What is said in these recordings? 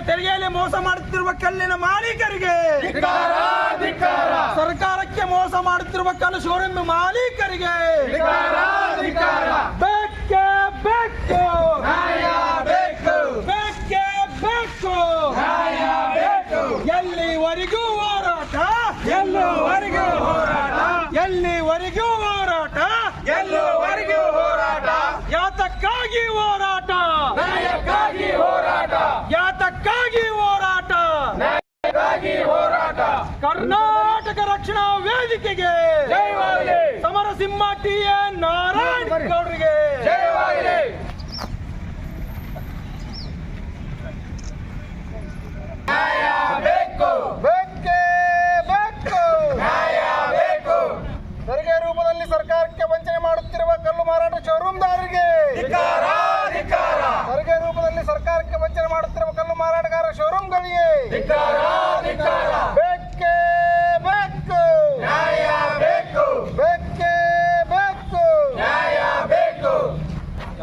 ತೆರಿಗೆಯಲ್ಲಿ ಮೋಸ ಮಾಡುತ್ತಿರುವ ಕಲ್ಲಿನ ಮಾಲೀಕರಿಗೆ, ಸರ್ಕಾರಕ್ಕೆ ಮೋಸ ಮಾಡುತ್ತಿರುವ ಕಲ್ಲು ಶೋರೂಮ್ ಮಾಲೀಕರಿಗೆ ಬೇಕೇ ಬೇಕು, ಬೇಕೇ ಬೇಕು. ಎಲ್ಲಿವರೆಗೂ ಹೋರಾಟ, ಎಲ್ಲಿವರೆಗೂ ಹೋರಾಟ, ಎಲ್ಲಿವರೆಗೂ ಹೋರಾಟ, ಎಲ್ಲಿವರೆಗೂ ಹೋರಾಟ. ಯಾತಕ್ಕಾಗಿ ಹೋರಾಟ, ನ್ಯಾಯಕ್ಕಾಗಿ ಹೋರಾಟ, ಯಾತಕ್ಕಾಗಿ ಹೋರಾಟ, ನ್ಯಾಯಕ್ಕಾಗಿ ಹೋರಾಟ. ಕರ್ನಾಟಕ ರಕ್ಷಣಾ ವೇದಿಕೆಗೆ ಜಯವಾಗಲಿ, ಸಮರಸಿಂಹ ಟಿ.ಎನ್. ನಾರಾಯಣ ಗೌಡರಿಗೆ ಜಯವಾಗಲಿ. ನ್ಯಾಯ ಬೇಕು, ಬೇಕೇ ಬೇಕು, ನ್ಯಾಯ ಬೇಕು. ತೆರಿಗೆ ರೂಪದಲ್ಲಿ ಸರ್ಕಾರಕ್ಕೆ ವಂಚನೆ ಮಾಡುತ್ತಿರುವ ಕಲ್ಲು ಮಾರಾಟ ಶೋರೂಮ್ದಾರರಿಗೆ, ತೆರಿಗೆ ರೂಪದಲ್ಲಿ ಸರ್ಕಾರಕ್ಕೆ ವಂಚನೆ ಮಾಡುತ್ತಿರುವ ಕಲ್ಲು ಮಾರಾಟಗಾರ ಶೋರೂಮ್ಗಳಿಗೆ ಬೇಕೇ ಬೇಕು, ನ್ಯಾಯ ಬೇಕು, ಬೇಕೇ ಬೇಕು, ನ್ಯಾಯ ಬೇಕು.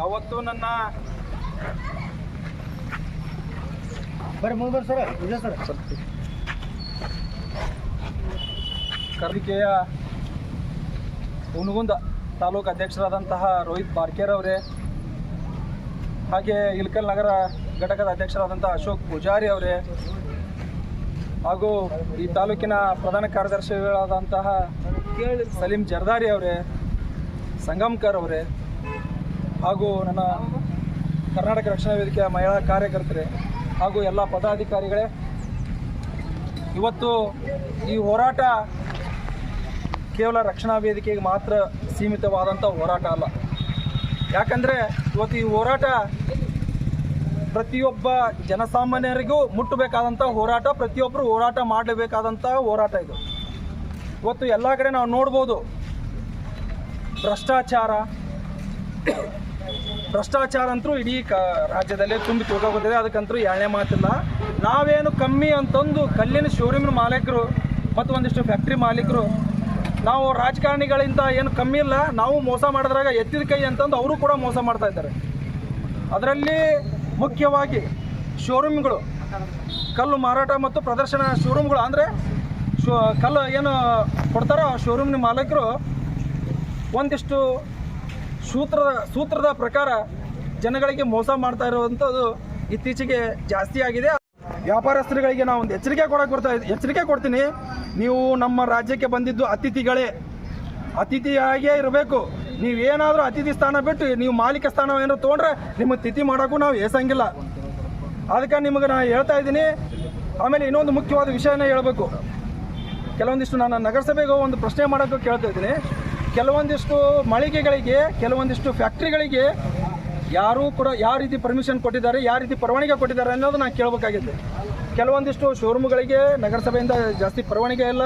ಯಾವತ್ತೂ ನನ್ನ ಕರ್ನಾಟಕೀಯ ಹುನಗುಂದ ತಾಲೂಕು ಅಧ್ಯಕ್ಷರಾದಂತಹ ರೋಹಿತ್ ಬಾರ್ಕೇರ್ ಅವರೇ, ಹಾಗೆ ಇಳಕಲ್ ನಗರ ಘಟಕದ ಅಧ್ಯಕ್ಷರಾದಂತಹ ಅಶೋಕ್ ಪೂಜಾರಿ ಅವರೇ, ಹಾಗೂ ಈ ತಾಲೂಕಿನ ಪ್ರಧಾನ ಕಾರ್ಯದರ್ಶಿಗಳಾದಂತಹ ಸಲೀಂ ಜರ್ದಾರಿ ಅವರೇ, ಸಂಗಮ್ಕರ್ ಅವರೇ, ಹಾಗೂ ನನ್ನ ಕರ್ನಾಟಕ ರಕ್ಷಣಾ ವೇದಿಕೆಯ ಮಹಿಳಾ ಕಾರ್ಯಕರ್ತರೇ ಹಾಗೂ ಎಲ್ಲ ಪದಾಧಿಕಾರಿಗಳೇ, ಇವತ್ತು ಈ ಹೋರಾಟ ಕೇವಲ ರಕ್ಷಣಾ ವೇದಿಕೆಗೆ ಮಾತ್ರ ಸೀಮಿತವಾದಂಥ ಹೋರಾಟ ಅಲ್ಲ. ಯಾಕಂದರೆ ಇವತ್ತು ಈ ಹೋರಾಟ ಪ್ರತಿಯೊಬ್ಬ ಜನಸಾಮಾನ್ಯರಿಗೂ ಮುಟ್ಟಬೇಕಾದಂಥ ಹೋರಾಟ, ಪ್ರತಿಯೊಬ್ಬರು ಹೋರಾಟ ಮಾಡಲೇಬೇಕಾದಂಥ ಹೋರಾಟ ಇದು. ಇವತ್ತು ಎಲ್ಲ ಕಡೆ ನಾವು ನೋಡ್ಬೋದು ಭ್ರಷ್ಟಾಚಾರ ಅಂತೂ ಇಡೀ ರಾಜ್ಯದಲ್ಲೇ ತುಂಬಿ ತುಳ್ಕೋಗೋದಿದೆ, ಅದಕ್ಕಂತೂ ಎರಡನೇ ಮಾತಿಲ್ಲ. ನಾವೇನು ಕಮ್ಮಿ ಅಂತಂದು ಕಲ್ಲಿನ ಶೋರೂಮಿನ ಮಾಲೀಕರು ಮತ್ತು ಒಂದಿಷ್ಟು ಫ್ಯಾಕ್ಟ್ರಿ ಮಾಲೀಕರು ನಾವು ರಾಜಕಾರಣಿಗಳಿಂದ ಏನು ಕಮ್ಮಿ ಇಲ್ಲ. ನಾವು ಮೋಸ ಮಾಡಿದ್ರಾಗ ಎತ್ತಿದ ಕೈ ಅಂತಂದು ಅವರು ಕೂಡ ಮೋಸ ಮಾಡ್ತಾ ಇದ್ದಾರೆ. ಅದರಲ್ಲಿ ಮುಖ್ಯವಾಗಿ ಶೋರೂಮ್ಗಳು, ಕಲ್ಲು ಮಾರಾಟ ಮತ್ತು ಪ್ರದರ್ಶನ ಶೋರೂಮ್ಗಳು, ಅಂದರೆ ಕಲ್ಲು ಏನು ಕೊಡ್ತಾರೋ ಆ ಶೋರೂಮ್ನ ಮಾಲೀಕರು ಒಂದಿಷ್ಟು ಸೂತ್ರದ ಪ್ರಕಾರ ಜನಗಳಿಗೆ ಮೋಸ ಮಾಡ್ತಾ ಇರುವಂಥದ್ದು ಇತ್ತೀಚೆಗೆ ಜಾಸ್ತಿ ಆಗಿದೆ. ವ್ಯಾಪಾರಸ್ಥರುಗಳಿಗೆ ನಾವು ಒಂದು ಎಚ್ಚರಿಕೆ ಕೊಡ್ತೀನಿ. ನೀವು ನಮ್ಮ ರಾಜ್ಯಕ್ಕೆ ಬಂದಿದ್ದು ಅತಿಥಿಯಾಗೇ ಇರಬೇಕು. ನೀವೇನಾದರೂ ಅತಿಥಿ ಸ್ಥಾನ ಬಿಟ್ಟು ನೀವು ಮಾಲೀಕ ಸ್ಥಾನ ಏನಾದ್ರು ತೊಗೊಂಡ್ರೆ ನಿಮಗೆ ತಿಥಿ ಮಾಡೋಕ್ಕೂ ನಾವು ಏಸಂಗಿಲ್ಲ. ಅದಕ್ಕೆ ನಿಮಗೆ ನಾನು ಹೇಳ್ತಾ ಇದ್ದೀನಿ. ಆಮೇಲೆ ಇನ್ನೊಂದು ಮುಖ್ಯವಾದ ವಿಷಯನ ಹೇಳಬೇಕು. ಕೆಲವೊಂದಿಷ್ಟು ನಾನು ನಗರಸಭೆಗೆ ಒಂದು ಪ್ರಶ್ನೆ ಮಾಡೋಕ್ಕೆ ಕೇಳ್ತಾ ಇದ್ದೀನಿ. ಕೆಲವೊಂದಿಷ್ಟು ಮಳಿಗೆಗಳಿಗೆ, ಕೆಲವೊಂದಿಷ್ಟು ಫ್ಯಾಕ್ಟ್ರಿಗಳಿಗೆ ಯಾರೂ ಕೂಡ ಯಾವ ರೀತಿ ಪರ್ಮಿಷನ್ ಕೊಟ್ಟಿದ್ದಾರೆ, ಯಾವ ರೀತಿ ಪರವಾನಗಿ ಕೊಟ್ಟಿದ್ದಾರೆ ಅನ್ನೋದು ನಾನು ಕೇಳಬೇಕಾಗಿದೆ. ಕೆಲವೊಂದಿಷ್ಟು ಶೋರೂಮ್ಗಳಿಗೆ ನಗರಸಭೆಯಿಂದ ಜಾಸ್ತಿ ಪರವಾನಗಿ ಇಲ್ಲ,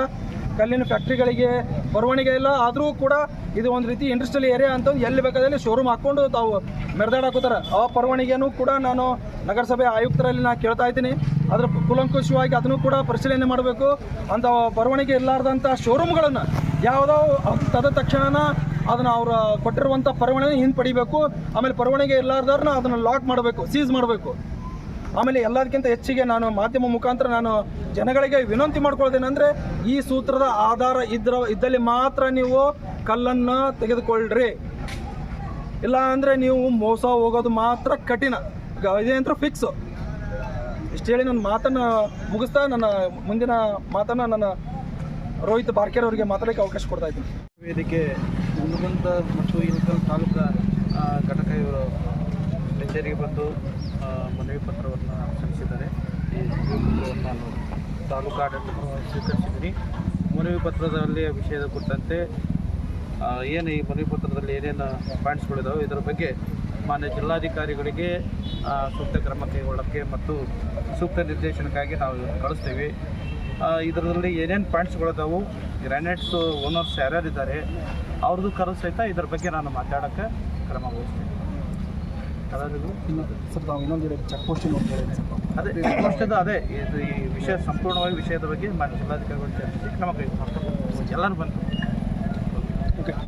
ಕಲ್ಲಿನ ಫ್ಯಾಕ್ಟ್ರಿಗಳಿಗೆ ಪರವಾನಗಿ ಇಲ್ಲ. ಆದರೂ ಕೂಡ ಇದು ಒಂದು ರೀತಿ ಇಂಡಸ್ಟ್ರಿಯಲ್ ಏರಿಯಾ ಅಂತ ಎಲ್ಲಿ ಬೇಕಾದಲ್ಲಿ ಶೋರೂಮ್ ಹಾಕ್ಕೊಂಡು ತಾವು ಮೆರೆದಾಡಾಕೋತಾರೆ. ಆ ಪರವಾನಗಿಯನ್ನು ಕೂಡ ನಾನು ನಗರಸಭೆ ಆಯುಕ್ತರಲ್ಲಿ ನಾನು ಕೇಳ್ತಾ ಇದ್ದೀನಿ. ಅದರ ಕೂಲಂಕುಷವಾಗಿ ಅದನ್ನು ಕೂಡ ಪರಿಶೀಲನೆ ಮಾಡಬೇಕು. ಅಂಥ ಪರವಾನಗಿ ಇರಲಾರ್ದಂಥ ಶೋರೂಮ್ಗಳನ್ನು ಯಾವುದೋ ತದ ತಕ್ಷಣ ಅದನ್ನು ಅವರು ಕೊಟ್ಟಿರುವಂಥ ಪರವಾನಗಿ ಹಿಂಪಡಿಬೇಕು. ಆಮೇಲೆ ಪರವಾನಗಿ ಇರಲಾರ್ದವ್ರನ್ನ ಅದನ್ನು ಲಾಕ್ ಮಾಡಬೇಕು, ಸೀಸ್ ಮಾಡಬೇಕು. ಆಮೇಲೆ ಎಲ್ಲದಕ್ಕಿಂತ ಹೆಚ್ಚಿಗೆ ನಾನು ಮಾಧ್ಯಮ ಮುಖಾಂತರ ನಾನು ಜನಗಳಿಗೆ ವಿನಂತಿ ಮಾಡ್ಕೊಳ್ತೇನೆಂದರೆ, ಈ ಸೂತ್ರದ ಆಧಾರ ಇದ್ದಲ್ಲಿ ಮಾತ್ರ ನೀವು ಕಲ್ಲನ್ನು ತೆಗೆದುಕೊಳ್ಳ್ರಿ. ಇಲ್ಲ ಅಂದರೆ ನೀವು ಮೋಸ ಹೋಗೋದು ಮಾತ್ರ ಕಠಿಣ. ಇದೇ ಅಂತ ಫಿಕ್ಸು. ಇಷ್ಟು ಹೇಳಿ ನನ್ನ ಮಾತನ್ನು ಮುಗಿಸ್ತಾ ನನ್ನ ಮುಂದಿನ ಮಾತನ್ನು ನನ್ನ ರೋಹಿತ್ ಬಾರ್ಕೇರ್ ಅವರಿಗೆ ಮಾತಾಡೋಕ್ಕೆ ಅವಕಾಶ ಕೊಡ್ತಾ ಇದ್ದೀನಿ. ವೇದಿಕೆ ಹುನಗುಂದ ಮತ್ತು ಇಳಕಲ್ ತಾಲೂಕಾ ಘಟಕ ಇವರು ಕಚೇರಿಗೆ ಬಂದು ಮನವಿ ಪತ್ರವನ್ನು ಸಲ್ಲಿಸಿದ್ದಾರೆ. ಈ ಮನವಿ ಪತ್ರವನ್ನು ನಾನು ತಾಲೂಕಾ ಆಡಳಿತವನ್ನು ಸ್ವೀಕರಿಸಿದ್ದೀನಿ. ಮನವಿ ಪತ್ರದಲ್ಲಿ ವಿಷಯದ ಕುರಿತಂತೆ ಏನು ಈ ಮನವಿ ಪತ್ರದಲ್ಲಿ ಏನೇನು ಪಾಯಿಂಟ್ಸ್ಗಳಿದಾವೆ ಇದರ ಬಗ್ಗೆ ಮಾನ್ಯ ಜಿಲ್ಲಾಧಿಕಾರಿಗಳಿಗೆ ಸೂಕ್ತ ಕ್ರಮ ಕೈಗೊಳ್ಳೋಕ್ಕೆ ಮತ್ತು ಸೂಕ್ತ ನಿರ್ದೇಶನಕ್ಕಾಗಿ ನಾವು ಕಳಿಸ್ತೀವಿ. ಇದರಲ್ಲಿ ಏನೇನು ಪಾಯಿಂಟ್ಸ್ಗಳಿದಾವೆ, ಗ್ರಾನೈಟ್ಸು ಓನರ್ಸ್ ಯಾರ್ಯಾರಿದ್ದಾರೆ ಅವ್ರದ್ದು ಕರೆದು ಸಹಿತ ಇದರ ಬಗ್ಗೆ ನಾನು ಮಾತಾಡೋಕ್ಕೆ ಕ್ರಮ ವಹಿಸ್ತೀವಿ. ಎಲ್ಲರಿಗೂ ಸರ್ ನಾವು ಇನ್ನೊಂದು ಚೆಕ್ ಪೋಸ್ಟಿಂಗ್ ಅಂತ ಹೇಳಿದ್ವಿ ಸರ್. ಅದೇ ವರ್ಷದ ಅದೇ ಇದು ಈ ವಿಷಯ ಸಂಪೂರ್ಣವಾಗಿ ವಿಷಯದ ಬಗ್ಗೆ ಮಾನ್ಯ ಜಿಲ್ಲಾಧಿಕಾರಿಗಳು ಚರ್ಚಿಸಿ ಕ್ರಮ ಕೈಗೊಳ್ತಾರೆ. ಎಲ್ಲರೂ ಬಂದು ಓಕೆ.